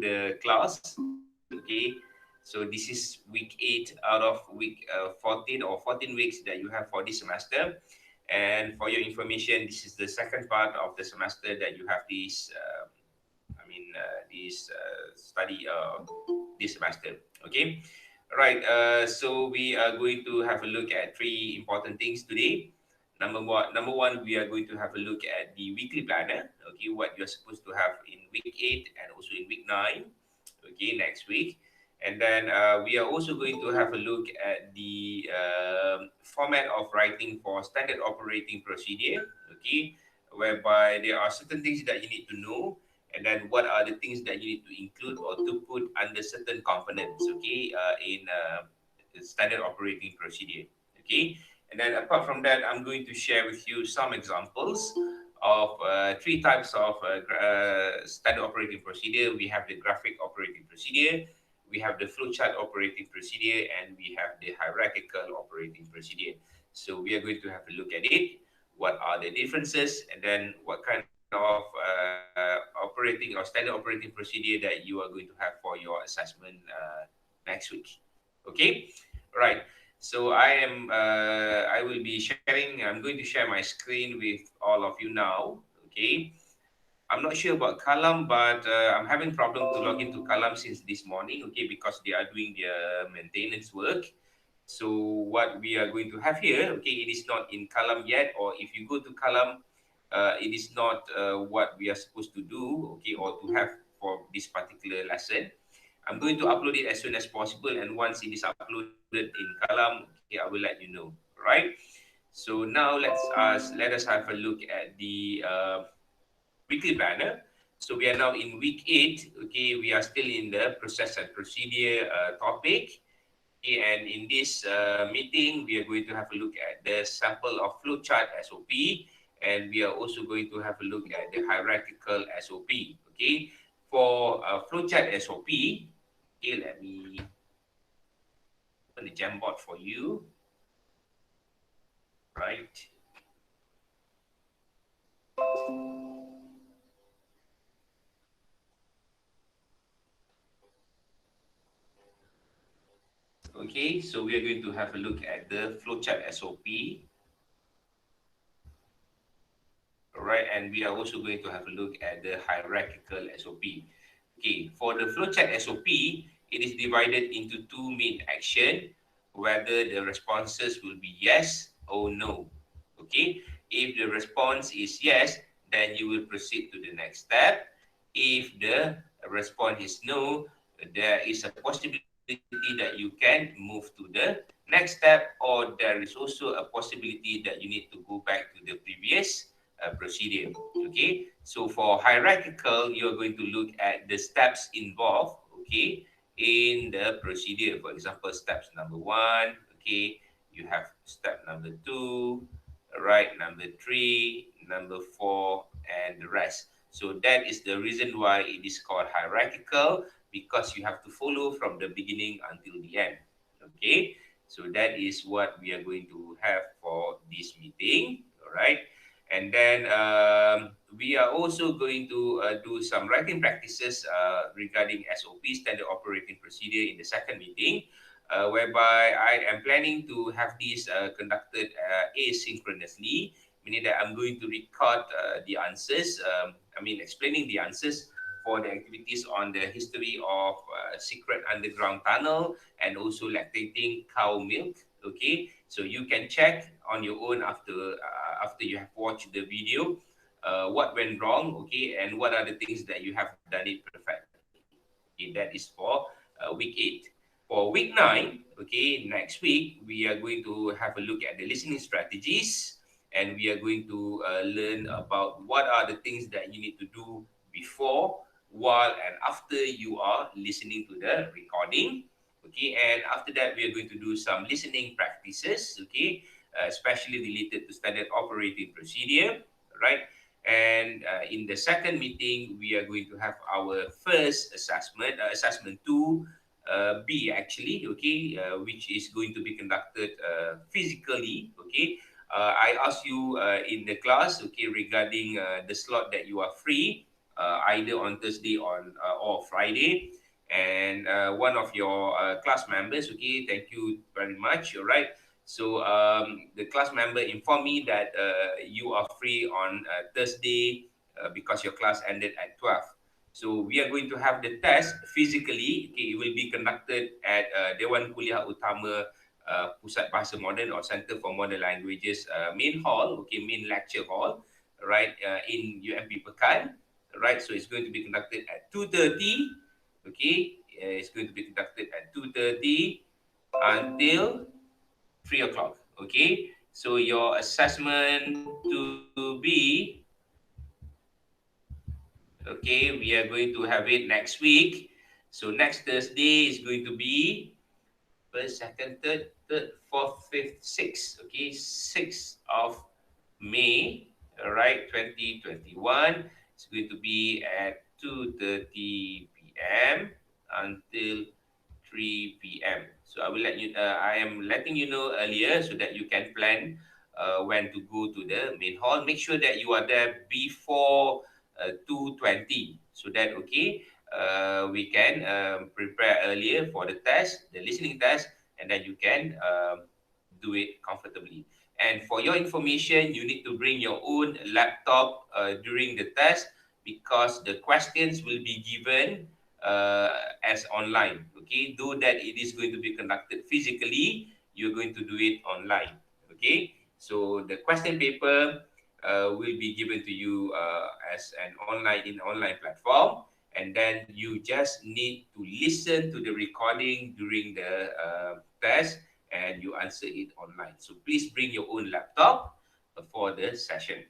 the class. Okay, so this is week 8 out of week 14 or 14 weeks that you have for this semester. And for your information, this is the second part of the semester that you have this this study this semester. Okay, right. So we are going to have a look at three important things today. Number one, we are going to have a look at the weekly planner. Okay, what you're supposed to have in week 8 and also in week 9. Okay, next week. And then we are also going to have a look at the format of writing for standard operating procedure. Okay, whereby there are certain things that you need to know, and then what are the things that you need to include or to put under certain components. Okay, in standard operating procedure. Okay, and then apart from that, I'm going to share with you some examples of three types of standard operating procedure. We have the graphic operating procedure, we have the flowchart operating procedure, and we have the hierarchical operating procedure. So we are going to have a look at it. What are the differences, and then what kind of operating or standard operating procedure that you are going to have for your assessment next week. Okay, right. So I will be sharing. I'm going to share my screen with all of you now. Okay. I'm not sure about Kalam, but I'm having problem to log into Kalam since this morning. Okay, because they are doing their maintenance work. So what we are going to have here, okay, it is not in Kalam yet, or if you go to Kalam, it is not what we are supposed to do, okay, or to have for this particular lesson. I'm going to upload it as soon as possible, and once it is uploaded in Kalam, okay, I will let you know. Right. So now let us have a look at the weekly planner. So we are now in week 8. Okay, we are still in the process and procedure topic. Okay, and in this meeting, we are going to have a look at the sample of flowchart SOP, and we are also going to have a look at the hierarchical SOP. Okay, for flowchart SOP, okay, let me open the Jamboard for you. Right. Okay, so we are going to have a look at the flowchart SOP. All right, and we are also going to have a look at the hierarchical SOP. Okay, for the flowchart SOP, it is divided into two main action, whether the responses will be yes or no. Okay, if the response is yes, then you will proceed to the next step. If the response is no, there is a possibility that you can move to the next step, or there is also a possibility that you need to go back to the previous procedure. Okay, so for hierarchical, you're going to look at the steps involved, okay, in the procedure. For example, steps number 1, okay, you have step number 2, right, number 3, number 4, and the rest. So that is the reason why it is called hierarchical, because you have to follow from the beginning until the end. Okay, so that is what we are going to have for this meeting. All right. And then we are also going to do some writing practices regarding SOP, standard operating procedure, in the second meeting, whereby I am planning to have this conducted asynchronously, meaning that I'm going to record the answers, explaining the answers for the activities on the history of secret underground tunnel and also lactating cow milk. Okay, so you can check on your own after you have watched the video what went wrong, okay, and what are the things that you have done it perfectly. Okay, that is for week 8. For week 9, okay, next week, we are going to have a look at the listening strategies, and we are going to learn about what are the things that you need to do before, while, and after you are listening to the recording. Okay, and after that, we are going to do some listening practices, okay, especially related to standard operating procedure, right? And in the second meeting, we are going to have our first assessment, assessment 2B actually, okay, which is going to be conducted physically, okay. I asked you in the class, okay, regarding the slot that you are free, either on Thursday or Friday. And one of your class members, okay, thank you very much. All right. So the class member informed me that you are free on Thursday because your class ended at 12. So we are going to have the test physically. Okay, it will be conducted at Dewan Kuliah Utama Pusat Bahasa Moden or Center for Modern Languages main hall, okay, main lecture hall, right, in UMP Pekan, right. So it's going to be conducted at 2:30. Okay, it's going to be conducted at 2:30 until 3 o'clock. Okay, so your assessment to be, okay, we are going to have it next week. So next Thursday is going to be first, second, third, fourth, fifth, sixth. Okay, 6th of May. All right, 2021. It's going to be at 2:30 p.m. until 3 p.m. So I will let you. I am letting you know earlier so that you can plan when to go to the main hall. Make sure that you are there before 2:20, so that okay, we can prepare earlier for the test, the listening test, and then you can do it comfortably. And for your information, you need to bring your own laptop during the test because the questions will be given as online. Okay, though that it is going to be conducted physically, you're going to do it online. Okay, so the question paper will be given to you as an online platform, and then you just need to listen to the recording during the test, and you answer it online. So please bring your own laptop for the session.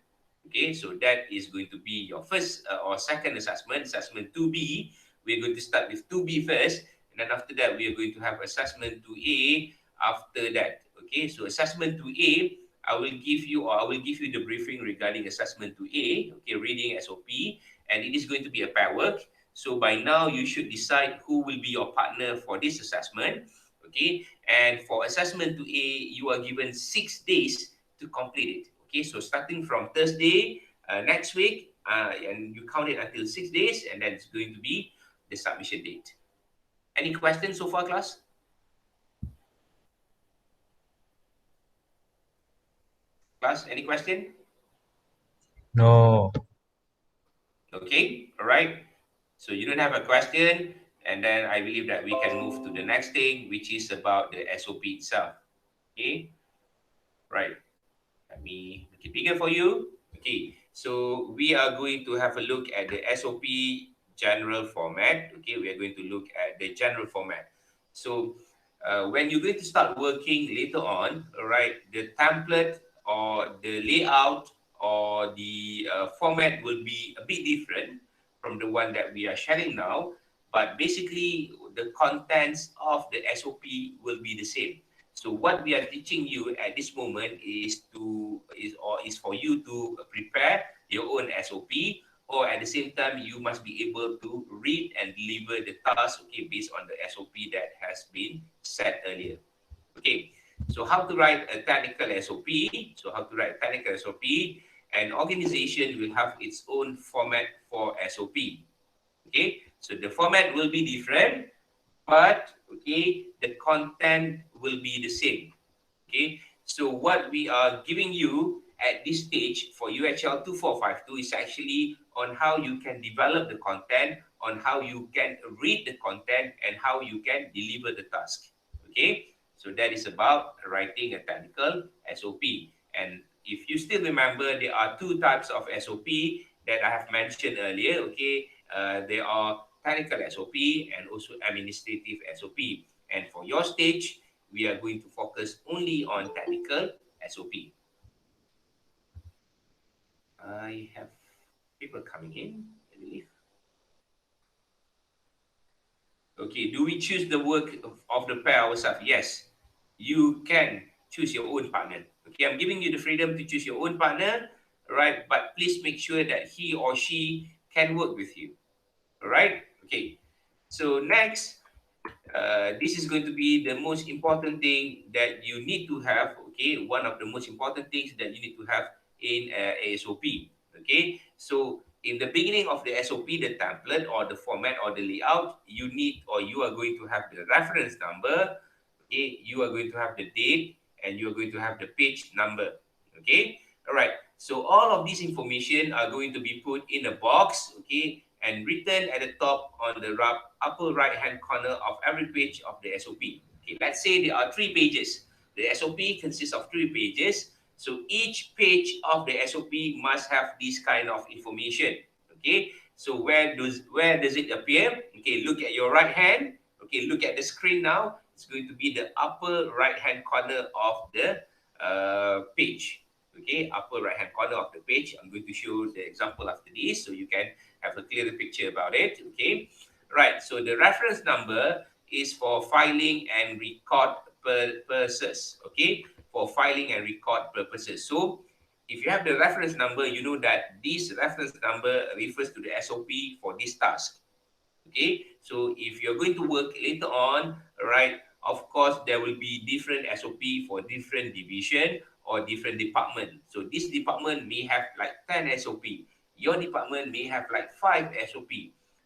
Okay, so that is going to be your first or second assessment. Assessment 2B, we're going to start with 2B first, and then after that, we are going to have assessment 2A after that. Okay, so assessment 2A, I will give you the briefing regarding assessment 2A, okay, reading SOP, and it is going to be a pair work. So by now, you should decide who will be your partner for this assessment. Okay, and for assessment 2A, you are given 6 days to complete it. Okay, so starting from Thursday next week, and you count it until 6 days, and then it's going to be the submission date. Any questions so far, class? Class, any question? No. Okay, all right. So you don't have a question, and then I believe that we can move to the next thing, which is about the SOP itself. Okay, right. Let me make it bigger for you. Okay, so we are going to have a look at the SOP general format. Okay, we are going to look at the general format. So when you're going to start working later on, all right, the template or the layout or the format will be a bit different from the one that we are sharing now. But basically, the contents of the SOP will be the same. So what we are teaching you at this moment is for you to prepare your own SOP, or at the same time you must be able to read and deliver the task, okay, based on the SOP that has been set earlier. Okay. So how to write a technical SOP? So how to write a technical SOP? An organization will have its own format for SOP. Okay. So the format will be different, but okay, the content will be the same. Okay, so what we are giving you at this stage for UHL 2452 is actually on how you can develop the content, on how you can read the content, and how you can deliver the task. Okay, so that is about writing a technical SOP. And if you still remember, there are two types of SOP that I have mentioned earlier. Okay, there are technical SOP and also administrative SOP. And for your stage, we are going to focus only on technical SOP. I have people coming in, I believe. Okay, do we choose the work of the pair ourselves? Yes, you can choose your own partner. Okay, I'm giving you the freedom to choose your own partner, right? But please make sure that he or she can work with you. All right? Okay. So next, this is going to be the most important thing that you need to have. Okay, one of the most important things that you need to have in ASOP. Okay, so in the beginning of the SOP, the template or the format or the layout, you need or you are going to have the reference number, okay, you are going to have the date, and you are going to have the page number, okay. All right, so all of this information are going to be put in a box, okay, and written at the top on the upper right hand corner of every page of the SOP. Okay, let's say there are 3 pages. The SOP consists of 3 pages. So each page of the SOP must have this kind of information. Okay. So where does it appear? Okay, look at your right hand. Okay, look at the screen now. It's going to be the upper right hand corner of the page. Okay, upper right hand corner of the page. I'm going to show the example after this so you can have a clearer picture about it. Okay. Right. So the reference number is for filing and record purposes. Okay, for filing and record purposes. So if you have the reference number, you know that this reference number refers to the SOP for this task. Okay, so if you're going to work later on, right, of course there will be different SOP for different division or different department. So this department may have like 10 SOP, your department may have like 5 SOP.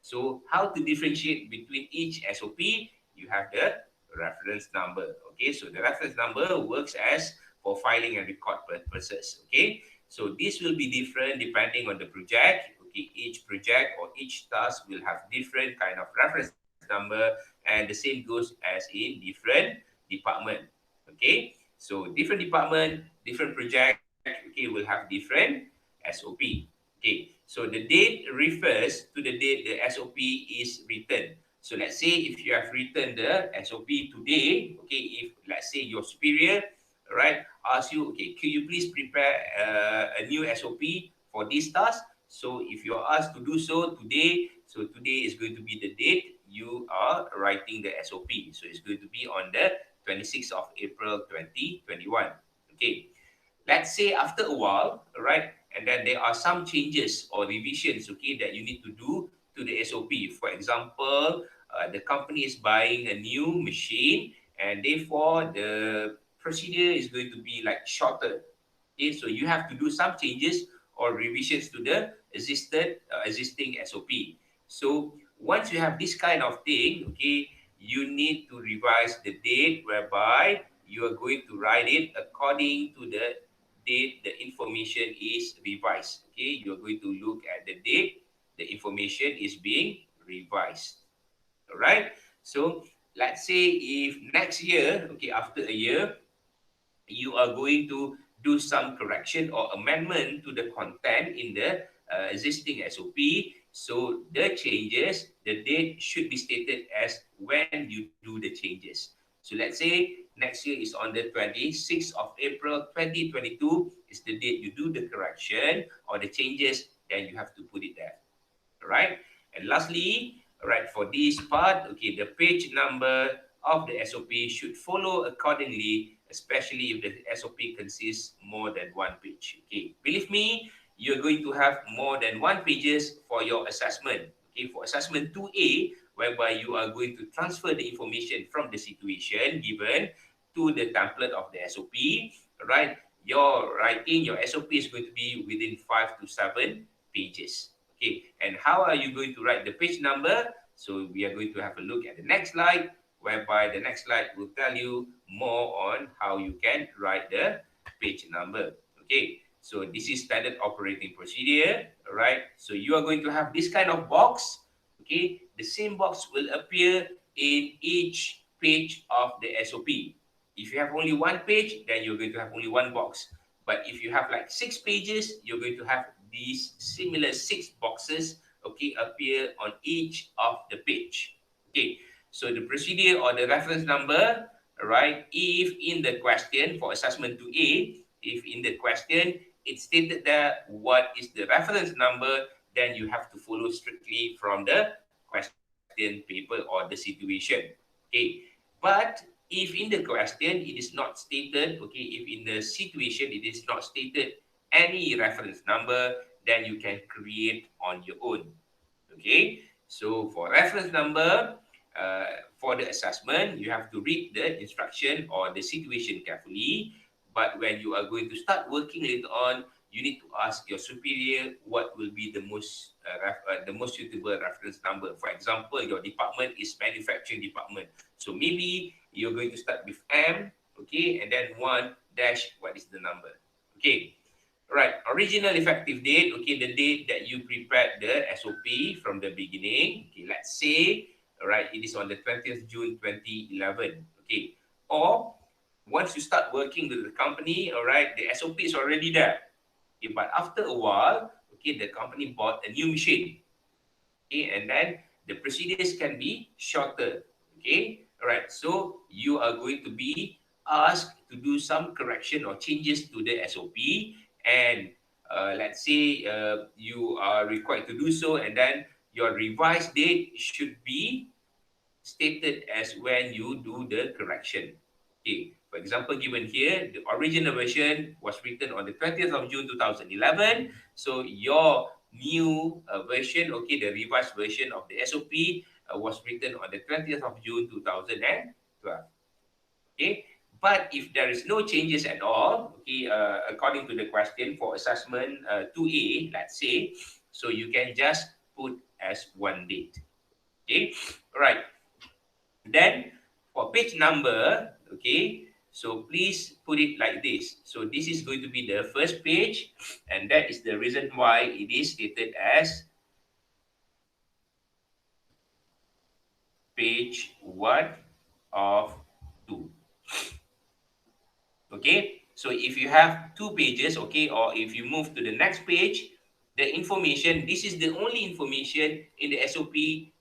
So how to differentiate between each SOP? You have the reference number. Okay, so the reference number works as for filing and record purposes. Okay, so this will be different depending on the project. Okay, each project or each task will have different kind of reference number, and the same goes as in different department. Okay, so different department, different project, okay, will have different SOP. Okay, so the date refers to the date the SOP is written. So let's say if you have written the SOP today, okay, if let's say your superior, right, ask you, okay, could you please prepare a new SOP for this task? So if you're asked to do so today, so today is going to be the date you are writing the SOP. So it's going to be on the 26th of April 2021. Okay. Let's say after a while, right, and then there are some changes or revisions, okay, that you need to do to the SOP. For example, the company is buying a new machine, and therefore the procedure is going to be like shorter. Okay, so you have to do some changes or revisions to the existing SOP. So once you have this kind of thing, okay, you need to revise the date whereby you are going to write it according to the date the information is revised. Okay, you're going to look at the date the information is being revised. All right. So let's say if next year, okay, after a year, you are going to do some correction or amendment to the content in the existing SOP. So the changes, the date should be stated as when you do the changes. So let's say next year is on the 26th of April 2022 is the date you do the correction or the changes, then you have to put it there. All right. And lastly, all right, for this part, okay, the page number of the SOP should follow accordingly, especially if the SOP consists more than one page. Okay, believe me, you're going to have more than one pages for your assessment. Okay, for assessment 2A, whereby you are going to transfer the information from the situation given to the template of the SOP, right? Your writing, your SOP is going to be within 5 to 7 pages. Okay, and how are you going to write the page number? So we are going to have a look at the next slide, whereby the next slide will tell you more on how you can write the page number. Okay, so this is standard operating procedure. All right, so you are going to have this kind of box. Okay, the same box will appear in each page of the SOP. If you have only one page, then you're going to have only one box. But if you have like 6 pages, you're going to have these similar 6 boxes, okay, appear on each of the page. Okay, so the procedure or the reference number, right, if in the question for assessment 2A, if in the question it stated that what is the reference number, then you have to follow strictly from the question paper or the situation. Okay, but if in the question it is not stated, okay, if in the situation it is not stated any reference number, then you can create on your own. Okay, so for reference number, for the assessment, you have to read the instruction or the situation carefully. But when you are going to start working later on, you need to ask your superior what will be the most suitable reference number. For example, your department is manufacturing department, so maybe you're going to start with M, okay, and then one dash, what is the number? Okay, right. Original effective date, okay, the date that you prepared the SOP from the beginning. Okay, let's say, all right, it is on the 20th June 2011. Okay, or once you start working with the company, all right, the SOP is already there. Okay, but after a while, okay, the company bought a new machine. Okay, and then the procedures can be shorter. Okay, all right. So you are going to be asked to do some correction or changes to the SOP, and let's say you are required to do so, and then your revised date should be stated as when you do the correction. Okay, for example, given here, the original version was written on the 20th of June 2011. So your new version, okay, the revised version of the SOP was written on the 20th of June 2012. Okay, but if there is no changes at all, okay, according to the question for assessment 2A, let's say, so you can just put as one date. Okay, all right. Then for page number, okay, so please put it like this. So this is going to be the first page, and that is the reason why it is stated as page 1 of 2. Okay, so if you have two pages, okay, or if you move to the next page, the information, this is the only information in the SOP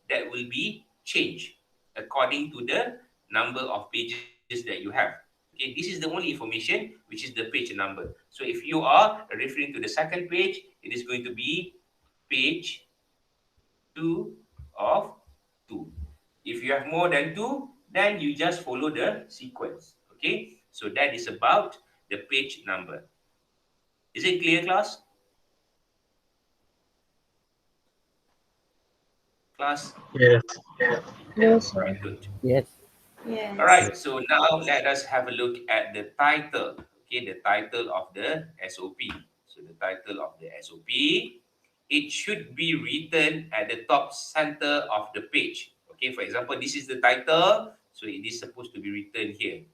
that will be changed according to the number of pages that you have. Okay, this is the only information, which is the page number. So if you are referring to the second page, it is going to be page 2 of 2. If you have more than 2, then you just follow the sequence. Okay, so that is about the page number. Is it clear, class? Class? Yes. No, All right, sir. good. Yes. All Yes. right, so now let us have a look at the title. Okay, the title of the SOP. So the title of the SOP, it should be written at the top center of the page. Okay, for example, this is the title, so it is supposed to be written here.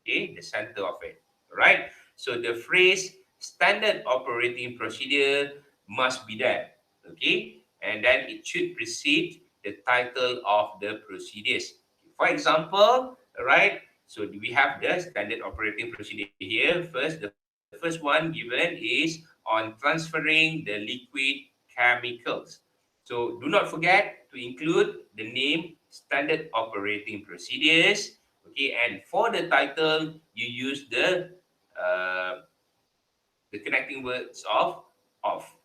Okay, the center of it. Right? So the phrase standard operating procedure must be there. Okay, and then it should precede the title of the procedures. For example, right? So we have the standard operating procedure here. First, the first one given is on transferring the liquid chemicals. So do not forget to include the name standard operating procedures. Okay, and for the title, you use uh, the connecting words of off.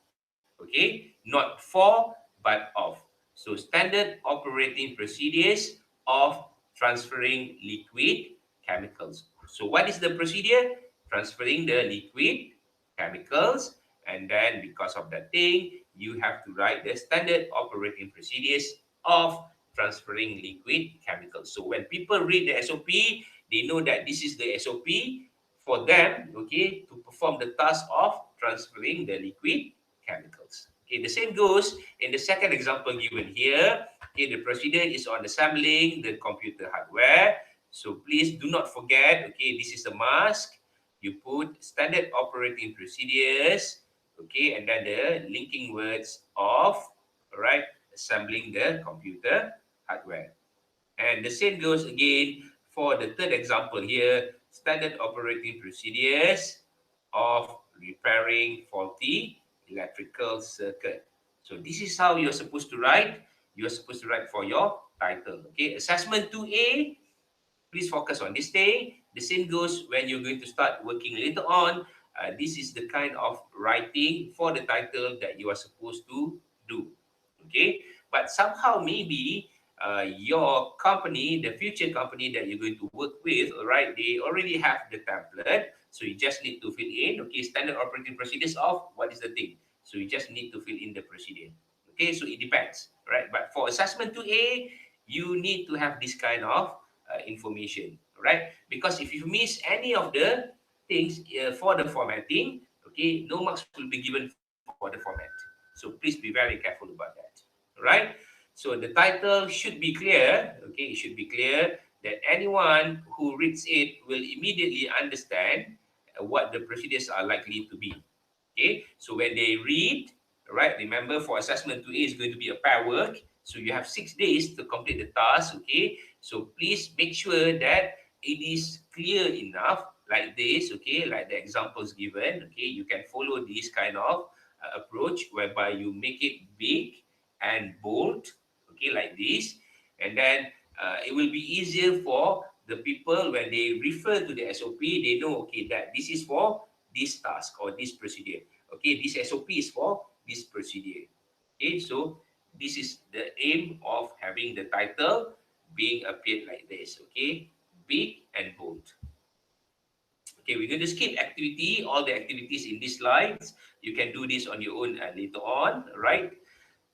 Okay, not for but of. So standard operating procedures of transferring liquid chemicals. So what is the procedure? Transferring the liquid chemicals, and then because of that thing, you have to write the standard operating procedures of transferring liquid chemicals. So when people read the SOP, they know that this is the SOP for them, okay, to perform the task of transferring the liquid chemicals. Okay, the same goes in the second example given here. Okay, the procedure is on assembling the computer hardware. So please do not forget, okay, this is a must. You put standard operating procedures, okay, and then the linking words of, all right, assembling the computer hardware. And the same goes again for the third example here, standard operating procedures of repairing faulty electrical circuit. So this is how you're supposed to write. You're supposed to write for your title. Okay, assessment 2A, please focus on this thing. The same goes when you're going to start working later on. This is the kind of writing for the title that you are supposed to do. Okay, but somehow maybe your company, the future company that you're going to work with, all right, they already have the template. So you just need to fill in, okay, standard operating procedures of what is the thing. So you just need to fill in the procedure. Okay, so it depends, right? But for assessment 2A, you need to have this kind of information, right? Because if you miss any of the things for the formatting, Okay, no marks will be given for the format. So please be very careful about that. All right. So the title should be clear. Okay, it should be clear that anyone who reads it will immediately understand what the procedures are likely to be. Okay, so when they read, right, remember for assessment 2A is going to be a pair work. So you have 6 days to complete the task. Okay, so please make sure that it is clear enough like this. Okay, like the examples given. Okay, you can follow this kind of approach whereby you make it big and bold. Okay, like this, and then it will be easier for the people when they refer to the SOP. They know, okay, that this is for this task or this procedure. Okay, this SOP is for this procedure. Okay, so this is the aim of having the title being appeared like this. Okay, big and bold. Okay, we're going to skip activity, all the activities in these slides. You can do this on your own later on, right?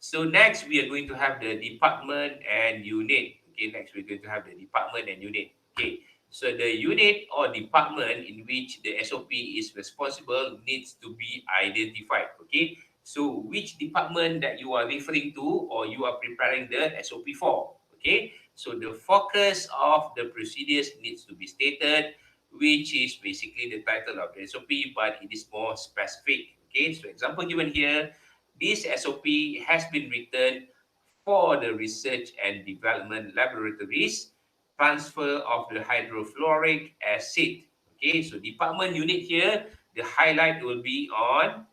So next, we are going to have the department and unit. Okay, next we're going to have the department and unit. Okay, so the unit or department in which the SOP is responsible needs to be identified. Okay, so which department that you are referring to or you are preparing the SOP for. Okay, so the focus of the procedures needs to be stated, which is basically the title of the SOP, but it is more specific. Okay, so example given here, this SOP has been written for the research and development laboratories, transfer of the hydrofluoric acid. Okay, so department unit here, the highlight will be on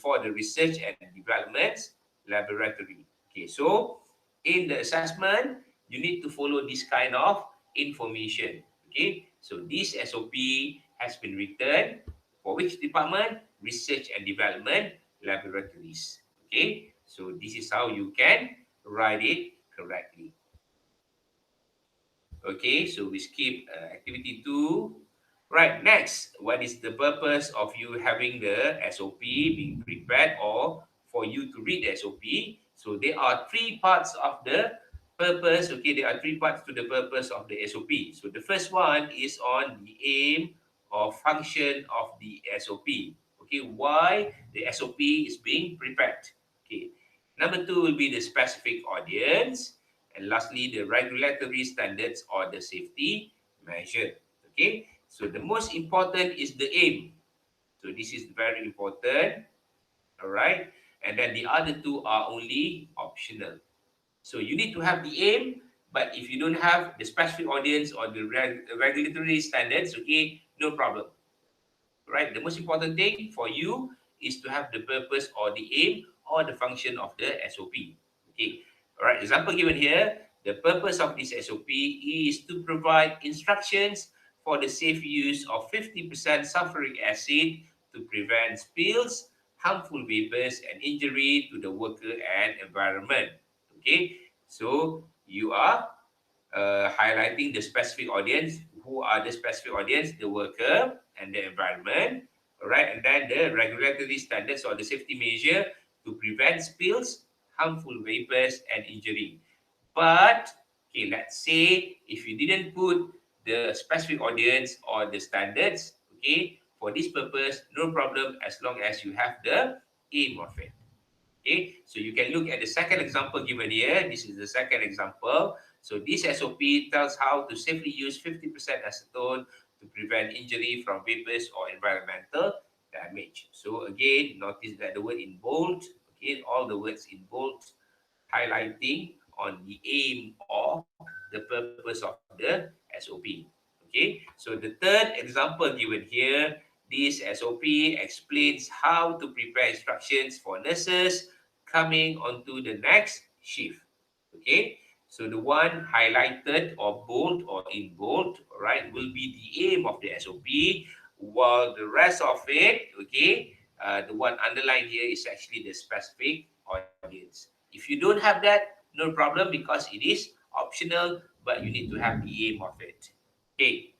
for the research and development laboratory. Okay, so in the assessment, you need to follow this kind of information. Okay, so this SOP has been written for which department? Research and development laboratories. Okay, so this is how you can write it correctly. Okay, so we skip activity 2. Right, next, what is the purpose of you having the SOP being prepared or for you to read the SOP? So there are three parts of the purpose. Okay, there are three parts to the purpose of the SOP. So the first one is on the aim or function of the SOP. Okay, why the SOP is being prepared. Okay, number two will be the specific audience. And lastly, the regulatory standards or the safety measure. Okay, so the most important is the aim. So this is very important. All right, and then the other two are only optional. So you need to have the aim, but if you don't have the specific audience or the regulatory standards, okay, no problem. Right? The most important thing for you is to have the purpose or the aim or the function of the SOP. Okay. All right. Example given here. The purpose of this SOP is to provide instructions for the safe use of 50% sulfuric acid to prevent spills, harmful vapors, and injury to the worker and environment. Okay. So you are highlighting the specific audience. Who are the specific audience? The worker and the environment. All right, and then the regulatory standards or the safety measure to prevent spills, harmful vapors, and injury. But okay, let's say if you didn't put the specific audience or the standards, okay, for this purpose, no problem as long as you have the aim of it. Okay, so you can look at the second example given here. This is the second example. So this SOP tells how to safely use 50% acetone to prevent injury from vapors or environmental damage. So again, notice that the word in bold, okay, all the words in bold, highlighting on the aim or the purpose of the SOP. Okay, so the third example given here, this SOP explains how to prepare instructions for nurses coming onto the next shift. Okay, so the one highlighted or bold or in bold, right, will be the aim of the SOP, while the rest of it, okay, the one underlined here is actually the specific audience. If you don't have that, no problem because it is optional, but you need to have the aim of it. Okay,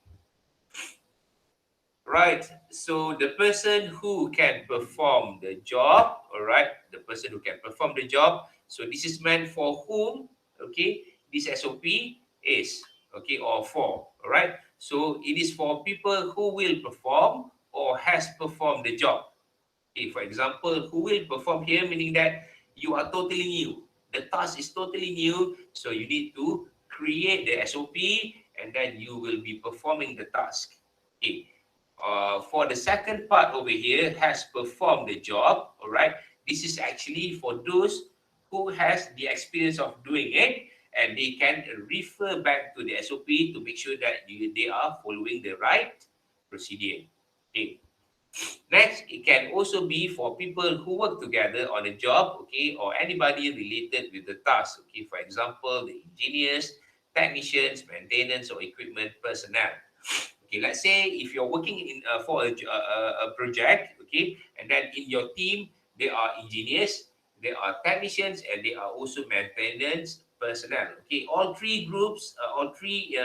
right. So the person who can perform the job, all right, the person who can perform the job. So this is meant for whom, okay, this SOP is, okay, or for, all right. So it is for people who will perform or has performed the job. Okay, for example, who will perform here, meaning that you are totally new. The task is totally new, so you need to create the SOP and then you will be performing the task. Okay. For the second part over here, has performed the job. All right. This is actually for those who has the experience of doing it and they can refer back to the SOP to make sure that they are following the right procedure. Okay. Next, it can also be for people who work together on a job, okay, or anybody related with the task. Okay, for example, the engineers, technicians, maintenance, or equipment personnel. Okay, let's say if you're working in for a project, okay, and then in your team there are engineers, there are technicians, and there are also maintenance personnel. Okay, all three groups, all three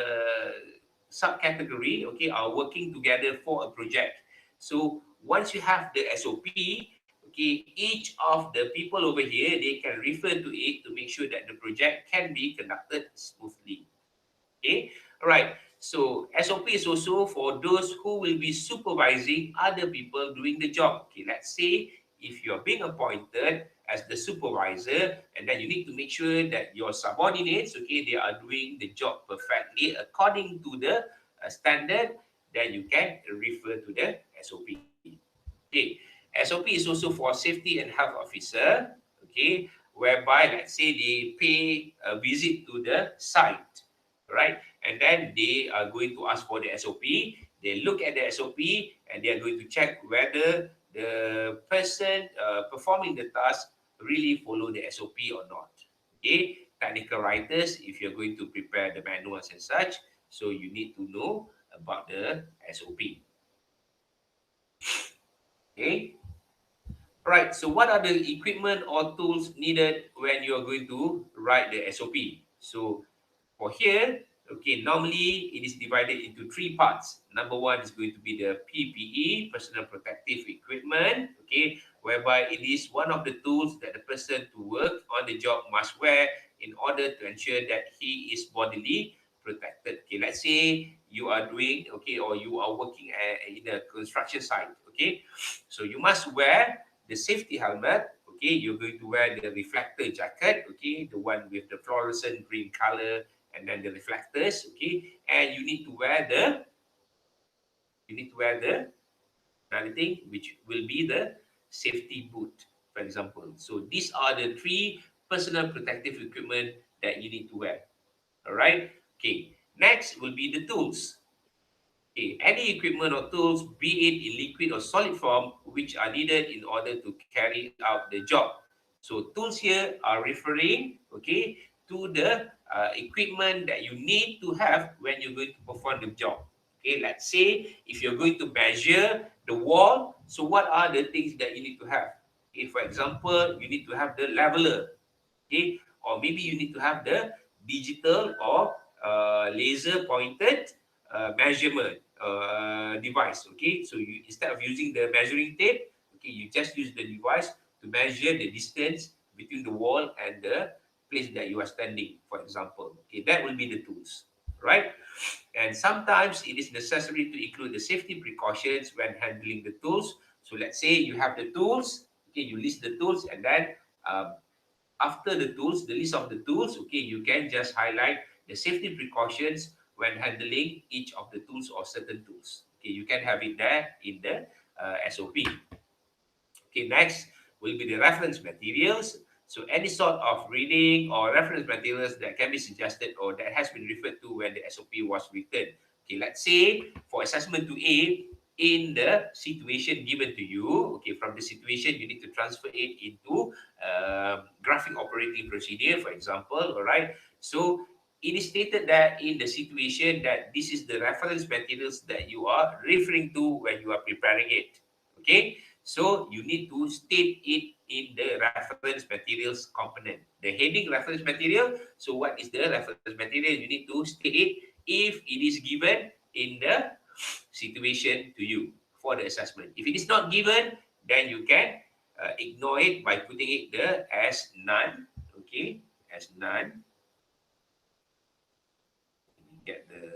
subcategory, okay, are working together for a project. So once you have the SOP, okay, each of the people over here they can refer to it to make sure that the project can be conducted smoothly. Okay, all right. So SOP is also for those who will be supervising other people doing the job. Okay, let's say if you're being appointed as the supervisor, and then you need to make sure that your subordinates, okay, they are doing the job perfectly according to the standard, then you can refer to the SOP. Okay, SOP is also for safety and health officer. Okay, whereby let's say they pay a visit to the site, right? And then they are going to ask for the SOP. They look at the SOP and they are going to check whether the person performing the task really follow the SOP or not. Okay, technical writers, if you're going to prepare the manuals and such, so you need to know about the SOP. Okay, right. So what are the equipment or tools needed when you are going to write the SOP? So for here, okay, normally it is divided into three parts. Number one is going to be the PPE, personal protective equipment, okay, whereby it is one of the tools that the person to work on the job must wear in order to ensure that he is bodily protected. Okay, let's say you are doing, okay, or you are working in a construction site, okay, so you must wear the safety helmet. Okay, you're going to wear the reflector jacket, okay, the one with the fluorescent green color and then the reflectors, okay, and you need to wear the another thing which will be the safety boot, for example. So these are the three personal protective equipment that you need to wear. All right. Okay. Next will be the tools. Okay, any equipment or tools, be it in liquid or solid form, which are needed in order to carry out the job. So tools here are referring, okay, to the equipment that you need to have when you're going to perform the job. Okay, let's say if you're going to measure the wall, so what are the things that you need to have? Okay, for example, you need to have the leveler, okay, or maybe you need to have the digital or laser pointed measurement device. Okay, so you instead of using the measuring tape, okay, you just use the device to measure the distance between the wall and the place that you are standing, for example. Okay, that will be the tools, right? And sometimes it is necessary to include the safety precautions when handling the tools. So let's say you have the tools, okay, you list the tools, and then um, after the tools, the list of the tools, okay, you can just highlight the safety precautions when handling each of the tools or certain tools. Okay, you can have it there in the SOP. Okay, next will be the reference materials. So any sort of reading or reference materials that can be suggested or that has been referred to when the SOP was written. Okay, let's say for assessment 2A, in the situation given to you, okay, from the situation you need to transfer it into graphic operating procedure, for example, all right? So it is stated that in the situation that this is the reference materials that you are referring to when you are preparing it, okay? So you need to state it in the reference materials component. The heading reference material. So what is the reference material? You need to state it if it is given in the situation to you for the assessment. If it is not given, then you can ignore it by putting it there as none. Okay, as none. Get the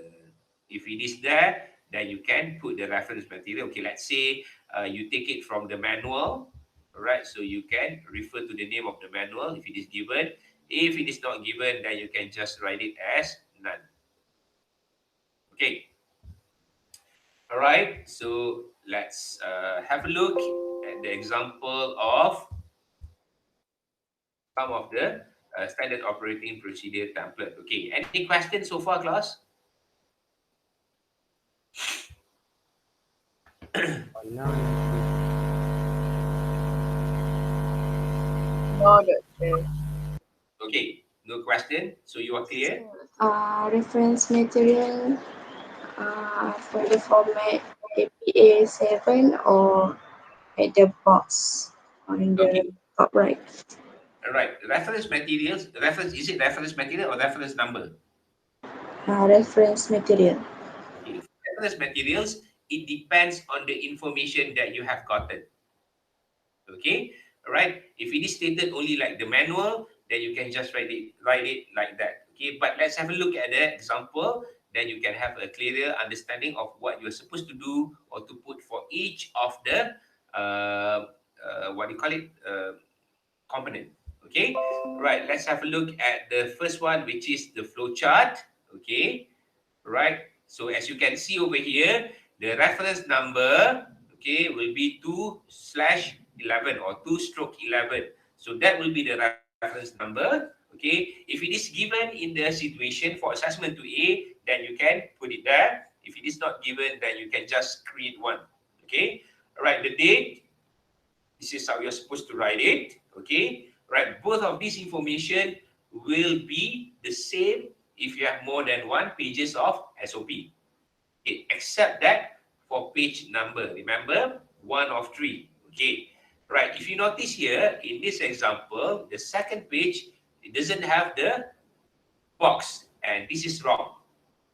if it is there, then you can put the reference material. Okay, let's say you take it from the manual, right? So you can refer to the name of the manual if it is given. If it is not given, then you can just write it as none. Okay, all right. So let's have a look at the example of some of the standard operating procedure template. Okay, any questions so far, class? For now, nothing. No, doctor. Okay, no question. So you are clear? Reference material for the format APA 7 or at the box on the Okay, top right. all right. Reference materials. Reference, is it reference material or reference number? Reference material. Okay, for reference materials, it depends on the information that you have gotten. Okay, all right. If it is stated only like the manual, then you can just write it like that. Okay, but let's have a look at the example. Then you can have a clearer understanding of what you're supposed to do or to put for each of the what do you call it component. Okay, right. Let's have a look at the first one, which is the flow chart. Okay, right? So as you can see over here, the reference number, okay, will be 2/11 or 2/11. So that will be the reference number. Okay, if it is given in the situation for assessment to A, then you can put it there. If it is not given, then you can just create one. Okay, all right, the date, this is how you're supposed to write it. Okay, right, both of this information will be the same if you have more than one pages of SOP. Okay, except that for page number, remember, one of three. Okay, right, if you notice here in this example, the second page, it doesn't have the box, and this is wrong.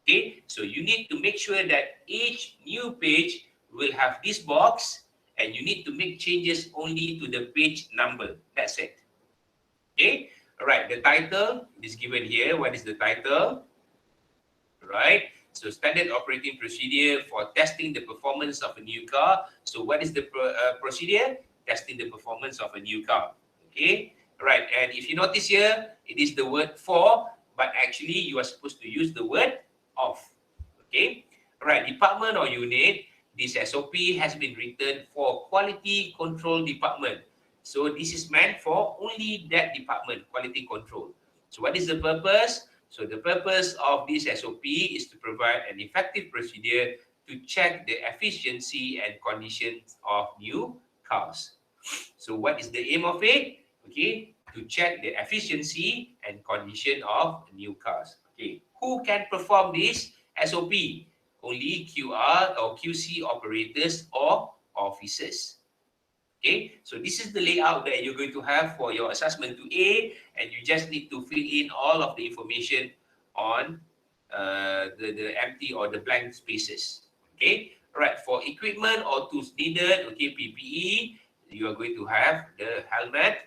Okay, so you need to make sure that each new page will have this box, and you need to make changes only to the page number. That's it. Okay, all right, the title is given here. What is the title? Right, so standard operating procedure for testing the performance of a new car. So what is the procedure? Testing the performance of a new car. Okay, right, and if you notice here, it is the word for, but actually you are supposed to use the word of. Okay, right, department or unit, this SOP has been written for quality control department. So this is meant for only that department, quality control. So what is the purpose? So the purpose of this SOP is to provide an effective procedure to check the efficiency and conditions of new cars. So what is the aim of it? Okay, to check the efficiency and condition of new cars. Okay, who can perform this SOP? Only QR or QC operators or officers. Okay, so this is the layout that you're going to have for your assessment to A, and you just need to fill in all of the information on the empty or the blank spaces. Okay, all right, for equipment or tools needed, okay, PPE, you are going to have the helmet,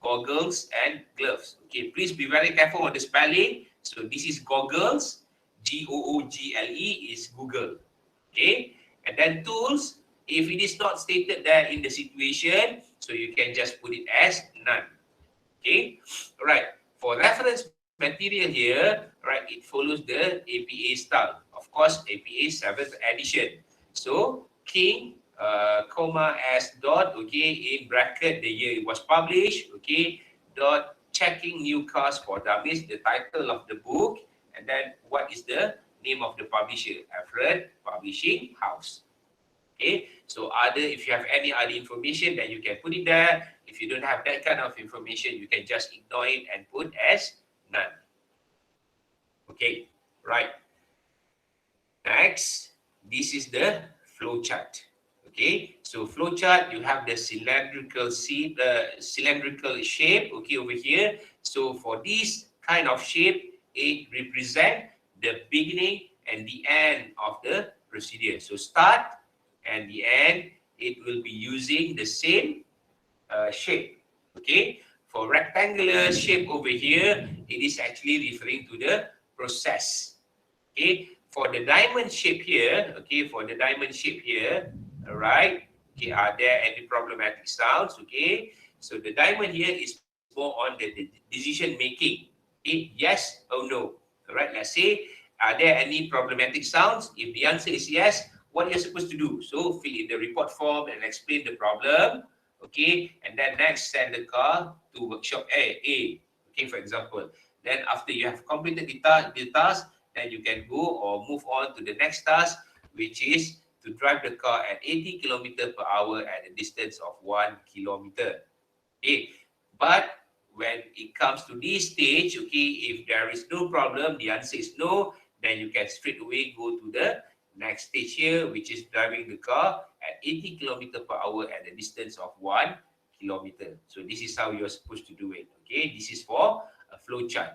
goggles, and gloves. Okay, please be very careful on the spelling. So this is goggles, Google is Google. Okay, and then tools, if it is not stated there in the situation, so you can just put it as none. Okay, all right. For reference material here, right, it follows the APA style. Of course, APA 7th edition. So King, comma S dot, okay, in bracket the year it was published, okay, dot checking new cars for dummies, the title of the book, and then what is the name of the publisher? Everett Publishing House. Okay, so other, if you have any other information, then you can put it there. If you don't have that kind of information, you can just ignore it and put as none. Okay, right. Next, this is the flow chart. Okay, so flow chart, you have the cylindrical shape. Okay, over here. So for this kind of shape, it represents the beginning and the end of the procedure. So start and the end, it will be using the same shape. Okay, for rectangular shape over here, it is actually referring to the process. Okay, for the diamond shape here, okay, for the diamond shape here, all right, okay, are there any problematic sounds? Okay, so the diamond here is more on the decision making. Okay, yes or no. All right, let's say, are there any problematic sounds? If the answer is yes, what you're supposed to do? So fill in the report form and explain the problem. Okay, and then next send the car to workshop A. Okay, for example. Then after you have completed the task, then you can go or move on to the next task, which is to drive the car at 80 kilometer per hour at a distance of 1 kilometer. Okay, but when it comes to this stage, okay, if there is no problem, the answer is no, then you can straight away go to the next stage here, which is driving the car at 80 kilometer per hour at a distance of 1 kilometer. So this is how you're supposed to do it. Okay, this is for a flow chart.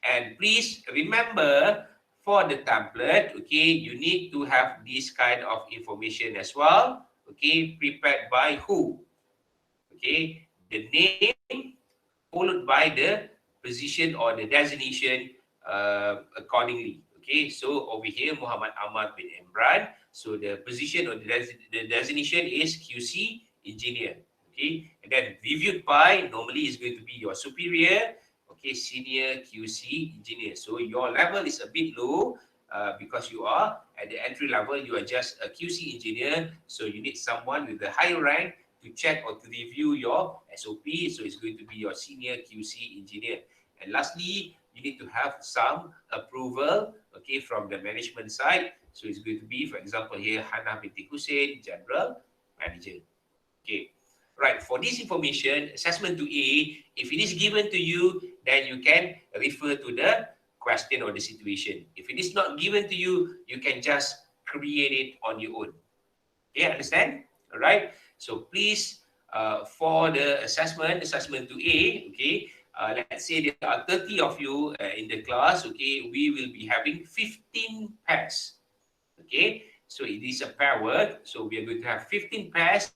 And please remember, for the template, okay, you need to have this kind of information as well. Okay, prepared by who? Okay, the name followed by the position or the designation accordingly. Okay, so over here, Muhammad Ahmad bin Imran. So the position or the designation is QC engineer. Okay, and then reviewed by, normally is going to be your superior. Okay, senior QC engineer. So your level is a bit low because you are at the entry level, you are just a QC engineer. So you need someone with a higher rank to check or to review your SOP. So it's going to be your senior QC engineer. And lastly, you need to have some approval, okay, from the management side. So it's going to be, for example, here, Hannah binti Hussein, General Manager. Okay. Right. For this information, assessment 2A, if it is given to you, then you can refer to the question or the situation. If it is not given to you, you can just create it on your own. Okay, understand? All right. So please, for the assessment 2A, okay, let's say there are 30 of you in the class, okay, we will be having 15 pairs. Okay, so it is a pair work. So we are going to have 15 pairs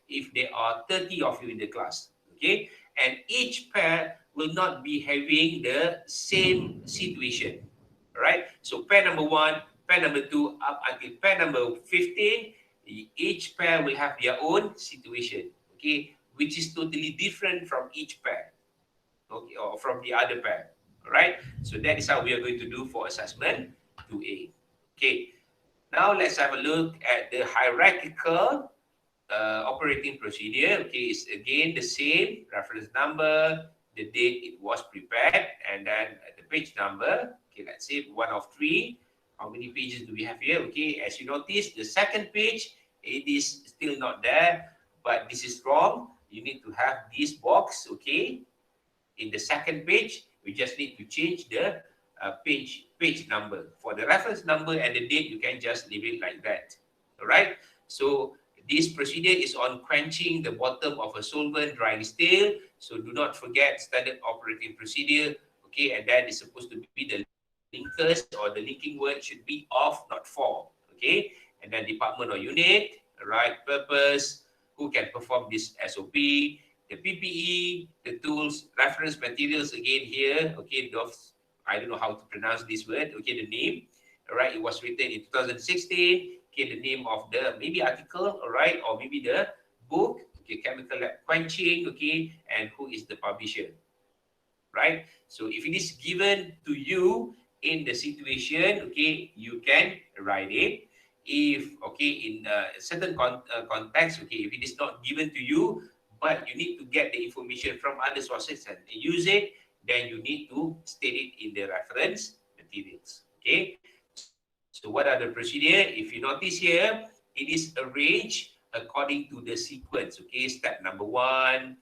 if there are 30 of you in the class. Okay, and each pair will not be having the same situation. All right, so pair number 1, pair number 2, up until pair number 15, each pair will have their own situation. Okay, which is totally different from each pair. Okay, or from the other pair. All right, so that is how we are going to do for assessment 2A. Okay, now let's have a look at the hierarchical operating procedure. Okay, it's again the same reference number, the date it was prepared, and then the page number. Okay, let's say 1 of 3. How many pages do we have here? Okay, as you notice, the second page, it is still not there, but this is wrong. You need to have this box, okay, in the second page. We just need to change the page number. For the reference number and the date, you can just leave it like that. All right. So this procedure is on quenching the bottom of a solvent drying stale. So do not forget standard operating procedure. Okay, and that is supposed to be the linkers or the linking word should be of, not for. Okay, and then department or unit. All right, purpose. Who can perform this SOP? The PPE, the tools, reference materials again here. Okay, those, I don't know how to pronounce this word. Okay, the name. All right, it was written in 2016. Okay, the name of the maybe article, all right, or maybe the book. Okay, chemical lab quenching. Okay, and who is the publisher, right? So if it is given to you in the situation, okay, you can write it. If, okay, in a certain context, okay, if it is not given to you, but you need to get the information from other sources and use it, then you need to state it in the reference materials. Okay, so what are the procedure? If you notice here, it is arranged according to the sequence. Okay, step number 1,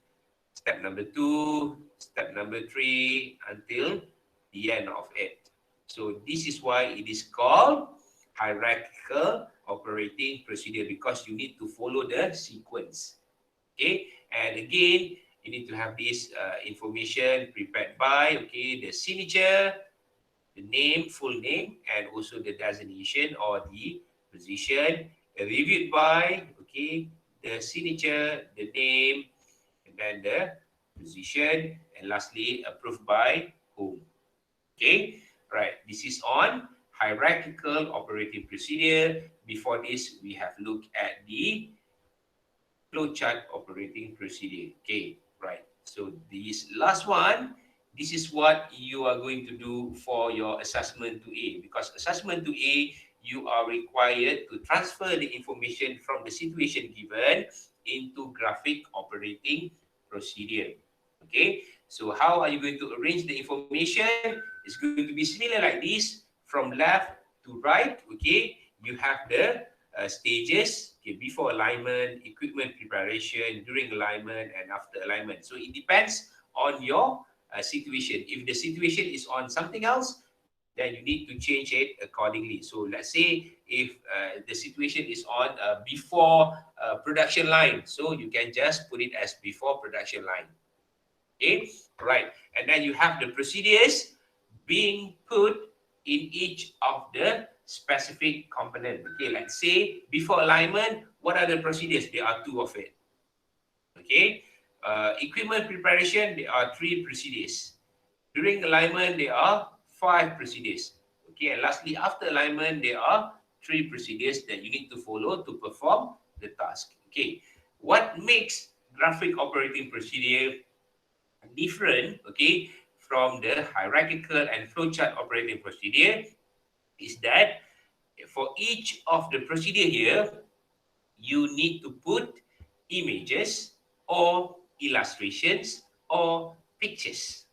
step number 2, step number 3, until the end of it. So this is why it is called hierarchical operating procedure, because you need to follow the sequence. Okay, and again, you need to have this information prepared by, okay, the signature, the name, full name, and also the designation or the position, reviewed by, okay, the signature, the name, and then the position, and lastly, approved by whom. Okay, right. This is on hierarchical operating procedure. Before this, we have looked at the flowchart operating procedure. Okay, right. So this last one, this is what you are going to do for your assessment to A. Because assessment to A, you are required to transfer the information from the situation given into graphic operating procedure. Okay, so how are you going to arrange the information? It's going to be similar like this, from left to right. Okay, you have the stages, okay, before alignment, equipment preparation, during alignment, and after alignment. So it depends on your situation. If the situation is on something else, then you need to change it accordingly. So let's say if the situation is on before production line, so you can just put it as before production line. Okay, right. And then you have the procedures being put in each of the specific component. Okay, let's say before alignment, what are the procedures? There are two of it. Okay, equipment preparation, there are three procedures. During alignment, there are five procedures. Okay, and lastly, after alignment, there are three procedures that you need to follow to perform the task. Okay, what makes graphic operating procedure different, okay, from the hierarchical and flowchart operating procedure is that for each of the procedure here, you need to put images or illustrations or pictures.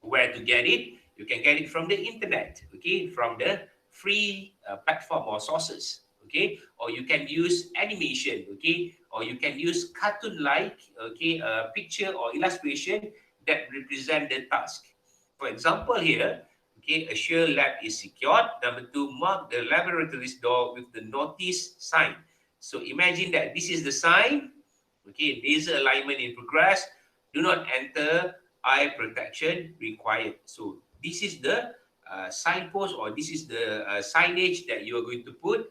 Where to get it? You can get it from the internet, okay, from the free platform or sources, okay, or you can use animation, okay, or you can use cartoon-like, okay, picture or illustration that represent the task. For example, here, okay, assure lab is secured. Number two, mark the laboratory's door with the notice sign. So imagine that this is the sign, okay, laser alignment in progress. Do not enter, eye protection required. So this is the signpost, or this is the signage that you are going to put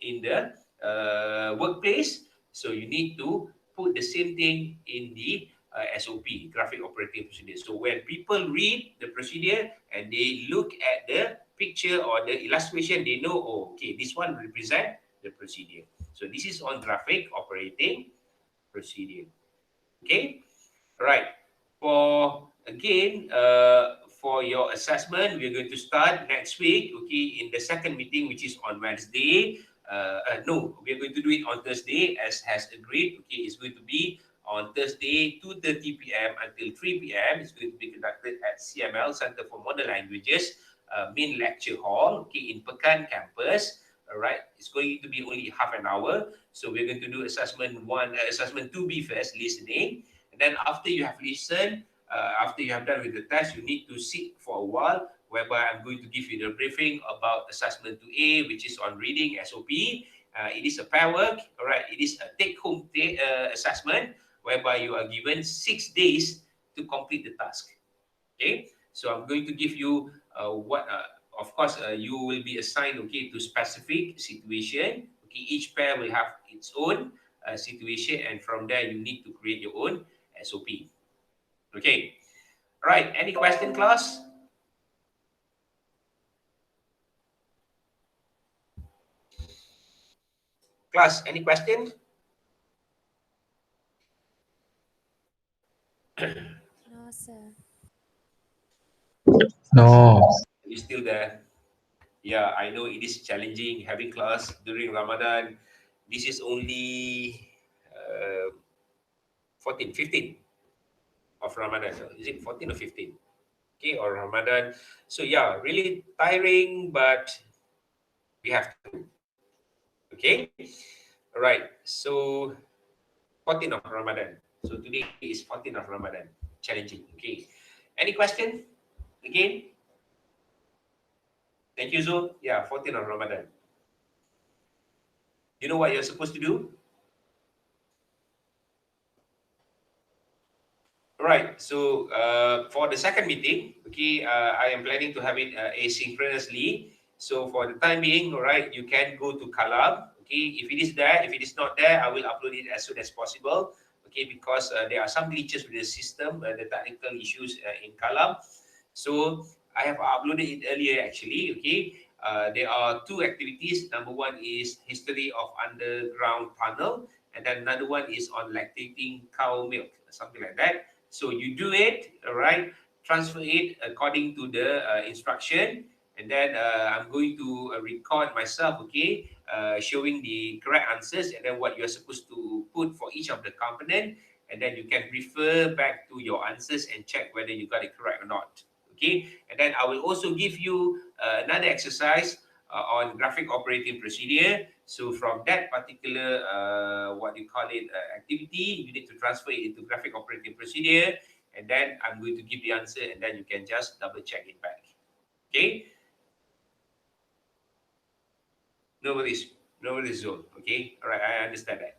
in the workplace. So you need to put the same thing in the SOP, graphic operating procedure. So when people read the procedure and they look at the picture or the illustration, they know, oh, okay, this one represent the procedure. So this is on graphic operating procedure. Okay, right. For again, for your assessment, we're going to start next week. Okay, in the second meeting, which is on Wednesday. No, we're going to do it on Thursday, as has agreed. Okay, it's going to be on Thursday, 2:30 p.m. until 3 p.m. It's going to be conducted at CML, Center for Modern Languages, main lecture hall. Okay, in Pekan campus. All right, it's going to be only half an hour. So we're going to do assessment 2B first, listening. And then after you have listened, after you have done with the test, you need to sit for a while, whereby I'm going to give you the briefing about assessment 2A, which is on reading SOP. It is a pair work, all right. It is a take-home assessment, whereby you are given 6 days to complete the task. Okay, so I'm going to give you of course, you will be assigned, okay, to specific situation. Okay, each pair will have its own situation, and from there you need to create your own SOP. Okay, all right. Any question, class? Class, any question? No, sir. No. You still there? Yeah, I know it is challenging having class during Ramadan. This is only 14, 15 of Ramadan. Is it 14 or 15? Okay, or Ramadan. So yeah, really tiring, but we have to. Okay, all right. So 14 of Ramadan. So today is 14 of Ramadan. Challenging. Okay. Any question? Again? Thank you, Zul. Yeah, 14 of Ramadan. You know what you're supposed to do? All right. So for the second meeting, okay, I am planning to have it asynchronously. So for the time being, all right, you can go to Kalam. Okay, if it is there, if it is not there, I will upload it as soon as possible. Okay, because there are some glitches with the system, the technical issues in Kalam. So I have uploaded it earlier actually. Okay, there are two activities. Number one is history of underground tunnel, and then another one is on lactating cow milk, something like that. So you do it, all right. Transfer it according to the instruction, and then I'm going to record myself. Okay, showing the correct answers and then what you're supposed to put for each of the component, and then you can refer back to your answers and check whether you got it correct or not. Okay, and then I will also give you another exercise on graphic operating procedure. So from that particular what you call it activity, you need to transfer it into graphic operating procedure, and then I'm going to give the answer, and then you can just double check it back. Okay, no worries, no worries, Zul. Okay, all right, I understand that.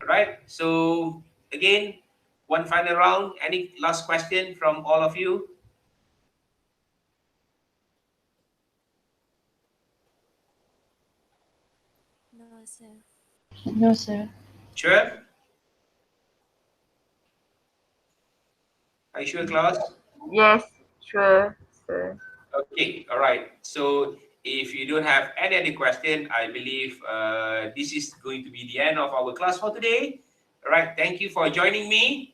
All right, so again, one final round. Any last question from all of you? No, sir. No, sir. Sure. Are you sure, class? Yes, sure, sir. Okay, all right. So if you don't have any other question, I believe this is going to be the end of our class for today. All right, thank you for joining me.